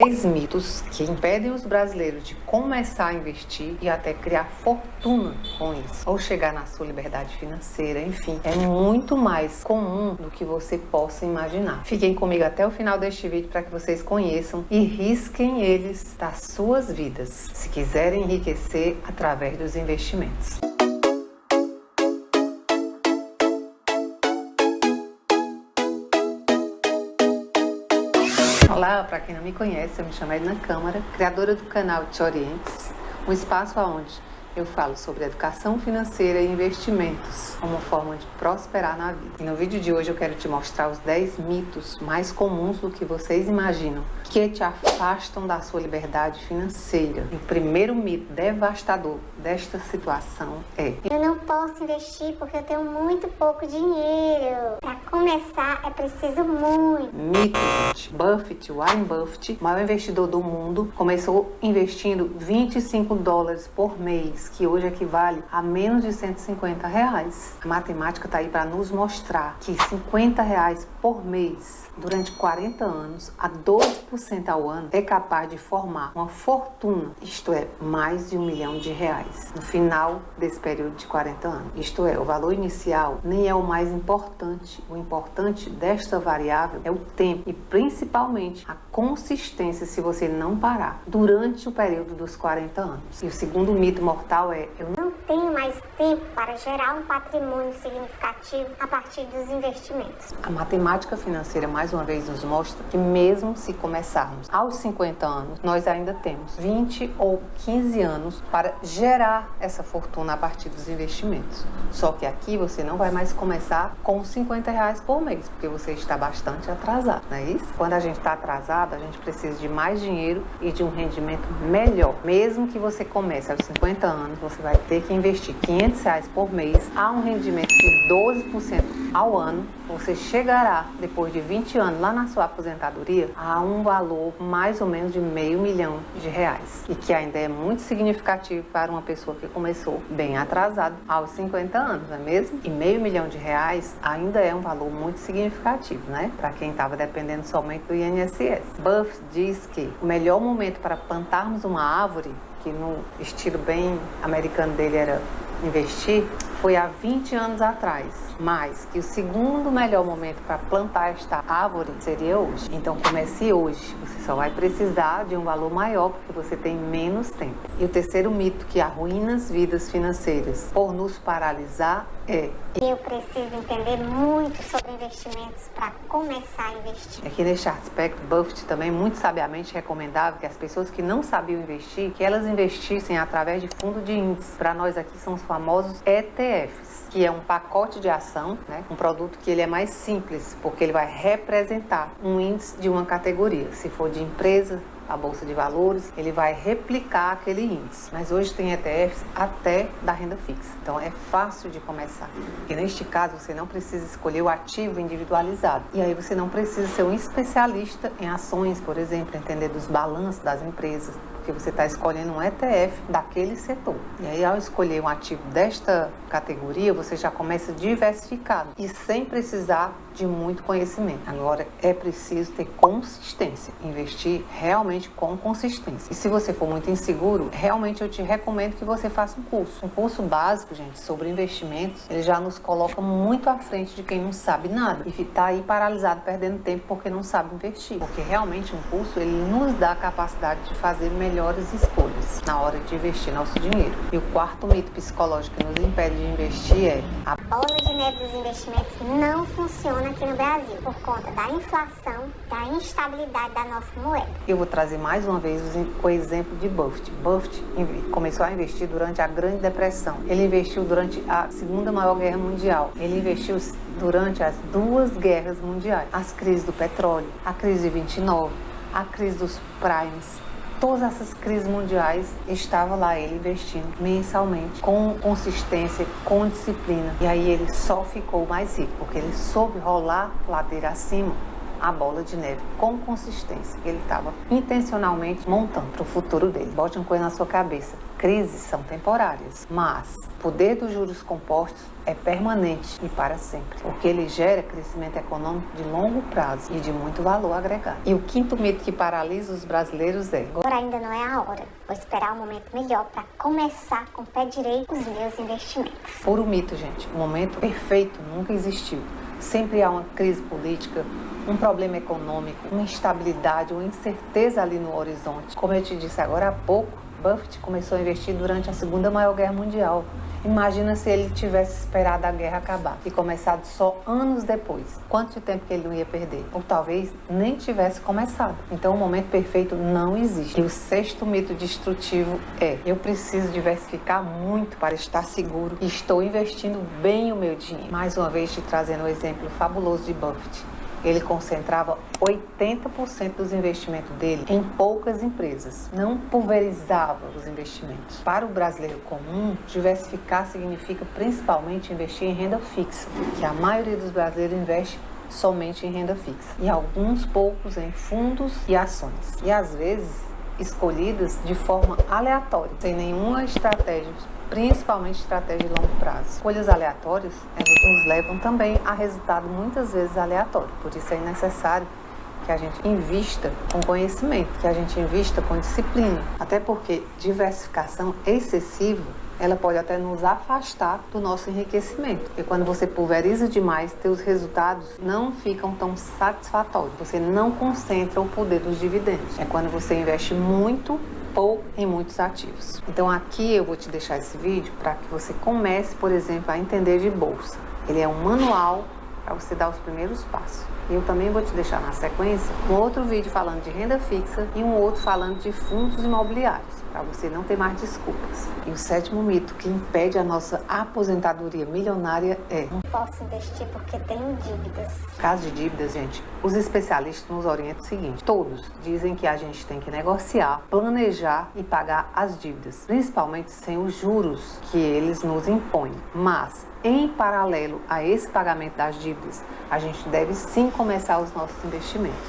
10 mitos que impedem os brasileiros de começar a investir e até criar fortuna com isso, ou chegar na sua liberdade financeira, enfim, é muito mais comum do que você possa imaginar. Fiquem comigo até o final deste vídeo para que vocês conheçam e risquem eles das suas vidas, se quiserem enriquecer através dos investimentos. Olá, para quem não me conhece, eu me chamo Edna Câmara, criadora do canal Te Orientes, um espaço onde eu falo sobre educação financeira e investimentos como forma de prosperar na vida. E no vídeo de hoje eu quero te mostrar os 10 mitos mais comuns do que vocês imaginam, que te afastam da sua liberdade financeira. E o primeiro mito devastador desta situação é: eu não posso investir porque eu tenho muito pouco dinheiro. Para começar é preciso muito. Mito, gente. Warren Buffett, o maior investidor do mundo, começou investindo $25 por mês, que hoje equivale a menos de R$150. A matemática está aí para nos mostrar que R$50 por mês durante 40 anos, a 12% ao ano, é capaz de formar uma fortuna, isto é, mais de R$1 milhão no final desse período de 40 anos. Isto é, o valor inicial nem é o mais importante. O importante desta variável é o tempo e principalmente a consistência se você não parar durante o período dos 40 anos. E o segundo mito mortal é: eu não tenho mais tempo para gerar um patrimônio significativo a partir dos investimentos. A matemática financeira mais uma vez nos mostra que mesmo se começarmos aos 50 anos, nós ainda temos 20 ou 15 anos para gerar essa fortuna a partir dos investimentos. Só que aqui você não vai mais começar com R$50 por mês, porque você está bastante atrasado, não é isso? Quando a gente está atrasado, a gente precisa de mais dinheiro e de um rendimento melhor. Mesmo que você comece aos 50 anos, você vai ter que investir R$500 por mês a um rendimento de 12% ao ano. Você chegará, depois de 20 anos, lá na sua aposentadoria, a um valor mais ou menos de R$500 mil e que ainda é muito significativo para uma pessoa que começou bem atrasado aos 50 anos, não é mesmo? E R$500 mil ainda é um valor muito significativo, né? Para quem estava dependendo somente do INSS. Buffett diz que o melhor momento para plantarmos uma árvore, que no estilo bem americano dele era investir, foi há 20 anos atrás, mas que o segundo melhor momento para plantar esta árvore seria hoje. Então comece hoje, você só vai precisar de um valor maior porque você tem menos tempo. E o terceiro mito que arruína as vidas financeiras por nos paralisar é: eu preciso entender muito sobre investimentos para começar a investir. Aqui neste aspecto, Buffett também muito sabiamente recomendava que as pessoas que não sabiam investir, que elas investissem através de fundo de índice. Para nós aqui são os famosos ETFs, que é um pacote de ação, né? Um produto que ele é mais simples, porque ele vai representar um índice de uma categoria. Se for de empresa, a Bolsa de Valores, ele vai replicar aquele índice. Mas hoje tem ETFs até da renda fixa. Então é fácil de começar. E neste caso você não precisa escolher o ativo individualizado. E aí você não precisa ser um especialista em ações, por exemplo, entender dos balanços das empresas, porque você está escolhendo um ETF daquele setor. E aí, ao escolher um ativo desta categoria, você já começa diversificado e sem precisar de muito conhecimento. Agora, é preciso ter consistência, investir realmente com consistência. E se você for muito inseguro, realmente eu te recomendo que você faça um curso. Um curso básico, gente, sobre investimentos, ele já nos coloca muito à frente de quem não sabe nada e está aí paralisado, perdendo tempo porque não sabe investir. Porque realmente um curso, ele nos dá a capacidade de fazer melhores escolhas na hora de investir nosso dinheiro. E o quarto mito psicológico que nos impede de investir é: a bola de neve dos investimentos não funciona aqui no Brasil por conta da inflação, da instabilidade da nossa moeda. Eu vou trazer mais uma vez o exemplo de Buffett. Buffett começou a investir durante a Grande Depressão. Ele investiu durante a Segunda Maior Guerra Mundial. Ele investiu durante as duas guerras mundiais. As crises do petróleo, a crise de 29, a crise dos primes. Todas essas crises mundiais, estava lá ele investindo mensalmente, com consistência, com disciplina. E aí ele só ficou mais rico, porque ele soube rolar ladeira acima a bola de neve com consistência que ele estava intencionalmente montando para o futuro dele. Bote uma coisa na sua cabeça: crises são temporárias, mas o poder dos juros compostos é permanente e para sempre, porque ele gera crescimento econômico de longo prazo e de muito valor agregado. E o quinto mito que paralisa os brasileiros é: agora ainda não é a hora, vou esperar um momento melhor para começar com o pé direito os meus investimentos. Puro mito, gente. O momento perfeito nunca existiu. Sempre há uma crise política, um problema econômico, uma instabilidade, uma incerteza ali no horizonte. Como eu te disse agora há pouco, Buffett começou a investir durante a Segunda Maior Guerra Mundial. Imagina se ele tivesse esperado a guerra acabar e começado só anos depois. Quanto de tempo que ele não ia perder? Ou talvez nem tivesse começado. Então o momento perfeito não existe. E o sexto mito destrutivo é: eu preciso diversificar muito para estar seguro e estou investindo bem o meu dinheiro. Mais uma vez te trazendo um exemplo fabuloso de Buffett. Ele concentrava 80% dos investimentos dele em poucas empresas, não pulverizava os investimentos. Para o brasileiro comum, diversificar significa principalmente investir em renda fixa, que a maioria dos brasileiros investe somente em renda fixa, e alguns poucos em fundos e ações, e às vezes escolhidas de forma aleatória, sem nenhuma estratégia, principalmente estratégia de longo prazo. Escolhas aleatórias nos levam também a resultado muitas vezes aleatório. Por isso é necessário que a gente invista com conhecimento, que a gente invista com disciplina. Até porque diversificação excessiva, ela pode até nos afastar do nosso enriquecimento. Porque quando você pulveriza demais, teus resultados não ficam tão satisfatórios. Você não concentra o poder dos dividendos. É quando você investe muito ou em muitos ativos. Então aqui eu vou te deixar esse vídeo para que você comece, por exemplo, a entender de bolsa. Ele é um manual para você dar os primeiros passos. E eu também vou te deixar na sequência um outro vídeo falando de renda fixa e um outro falando de fundos imobiliários, para você não ter mais desculpas. E o sétimo mito que impede a nossa aposentadoria milionária é: não posso investir porque tenho dívidas. No caso de dívidas, gente, os especialistas nos orientam o seguinte: todos dizem que a gente tem que negociar, planejar e pagar as dívidas, principalmente sem os juros que eles nos impõem. Mas, em paralelo a esse pagamento das dívidas, a gente deve sim começar os nossos investimentos,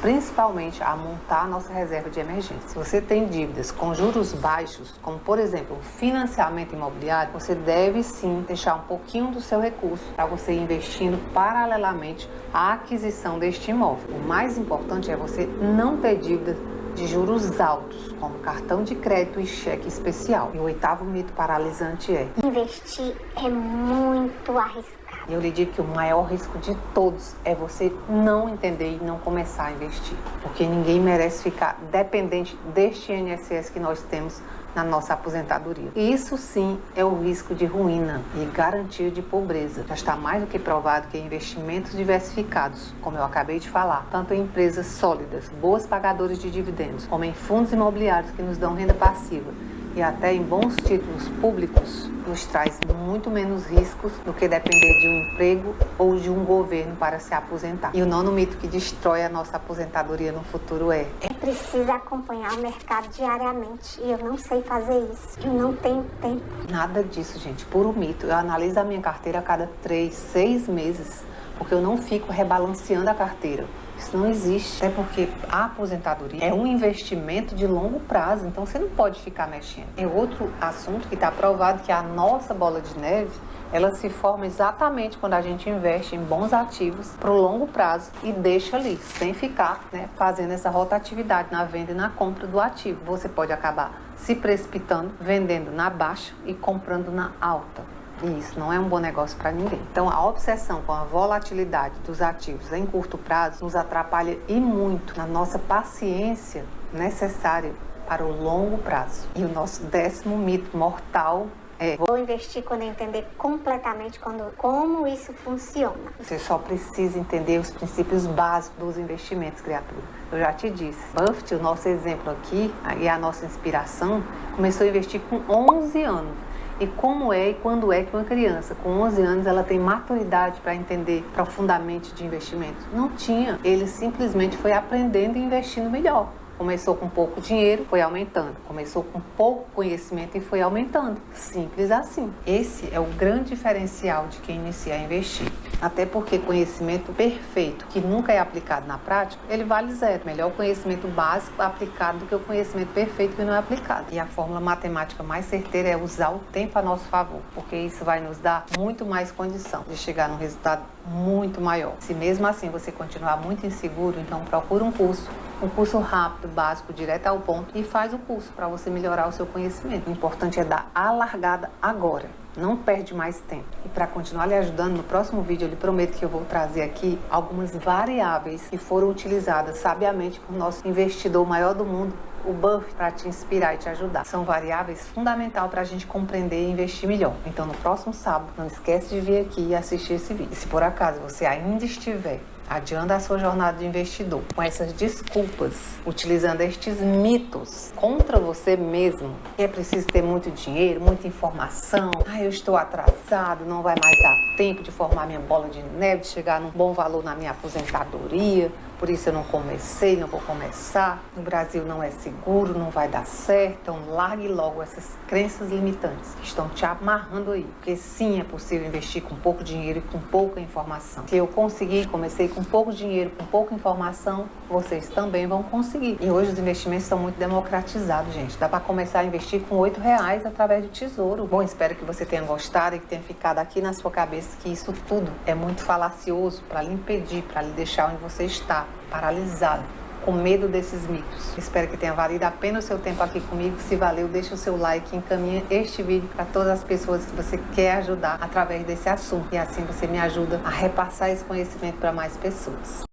principalmente a montar a nossa reserva de emergência. Se você tem dívidas com juros baixos, como por exemplo financiamento imobiliário, você deve sim deixar um pouquinho do seu recurso para você ir investindo paralelamente à aquisição deste imóvel. O mais importante é você não ter dívida de juros altos, como cartão de crédito e cheque especial. E o oitavo mito paralisante é: investir é muito arriscado. Eu lhe digo que o maior risco de todos é você não entender e não começar a investir. Porque ninguém merece ficar dependente deste INSS que nós temos na nossa aposentadoria. E isso sim é o risco de ruína e garantia de pobreza. Já está mais do que provado que investimentos diversificados, como eu acabei de falar, tanto em empresas sólidas, boas pagadoras de dividendos, como em fundos imobiliários que nos dão renda passiva, e até em bons títulos públicos, nos traz muito menos riscos do que depender de um emprego ou de um governo para se aposentar. E o nono mito que destrói a nossa aposentadoria no futuro é: precisa acompanhar o mercado diariamente e eu não sei fazer isso, eu não tenho tempo. Nada disso, gente, puro mito. Eu analiso a minha carteira a cada 3, 6 meses, porque eu não fico rebalanceando a carteira. Isso não existe. É porque a aposentadoria é um investimento de longo prazo, então você não pode ficar mexendo. É outro assunto que está provado que a nossa bola de neve, ela se forma exatamente quando a gente investe em bons ativos para o longo prazo e deixa ali, sem ficar fazendo essa rotatividade na venda e na compra do ativo. Você pode acabar se precipitando, vendendo na baixa e comprando na alta. E isso não é um bom negócio para ninguém. Então, a obsessão com a volatilidade dos ativos em curto prazo nos atrapalha e muito na nossa paciência necessária para o longo prazo. E o nosso décimo mito mortal é: vou investir quando eu entender completamente como isso funciona. Você só precisa entender os princípios básicos dos investimentos, criatura. Eu já te disse, Buffett, o nosso exemplo aqui, e a nossa inspiração, começou a investir com 11 anos. E como é e quando é que uma criança com 11 anos ela tem maturidade para entender profundamente de investimento? Não tinha. Ele simplesmente foi aprendendo e investindo melhor. Começou com pouco dinheiro, foi aumentando. Começou com pouco conhecimento e foi aumentando. Simples assim. Esse é o grande diferencial de quem inicia a investir. Até porque conhecimento perfeito, que nunca é aplicado na prática, ele vale zero. Melhor o conhecimento básico aplicado do que o conhecimento perfeito que não é aplicado. E a fórmula matemática mais certeira é usar o tempo a nosso favor, porque isso vai nos dar muito mais condição de chegar num resultado muito maior. Se mesmo assim você continuar muito inseguro, então procura um curso rápido, básico, direto ao ponto, e faz o curso para você melhorar o seu conhecimento. O importante é dar a largada agora. Não perde mais tempo. E para continuar lhe ajudando, no próximo vídeo eu lhe prometo que eu vou trazer aqui algumas variáveis que foram utilizadas sabiamente por nosso investidor maior do mundo, o Buffett, para te inspirar e te ajudar. São variáveis fundamentais para a gente compreender e investir melhor. Então, no próximo sábado, não esquece de vir aqui e assistir esse vídeo. E se por acaso você ainda estiver adiando a sua jornada de investidor com essas desculpas, utilizando estes mitos contra você mesmo, que é preciso ter muito dinheiro, muita informação, eu estou atrasado, não vai mais dar tempo de formar minha bola de neve, de chegar num bom valor na minha aposentadoria, por isso eu não comecei, não vou começar, no Brasil não é seguro, não vai dar certo. Então largue logo essas crenças limitantes que estão te amarrando aí, porque sim, é possível investir com pouco dinheiro e com pouca informação. Se eu conseguir, comecei com pouco dinheiro, com pouca informação, vocês também vão conseguir. E hoje os investimentos estão muito democratizados, gente. Dá para começar a investir com R$8 através do Tesouro. Bom, espero que você tenha gostado e que tenha ficado aqui na sua cabeça que isso tudo é muito falacioso para lhe impedir, para lhe deixar onde você está, paralisado, com medo desses mitos. Espero que tenha valido a pena o seu tempo aqui comigo. Se valeu, deixa o seu like e encaminha este vídeo para todas as pessoas que você quer ajudar através desse assunto. E assim você me ajuda a repassar esse conhecimento para mais pessoas.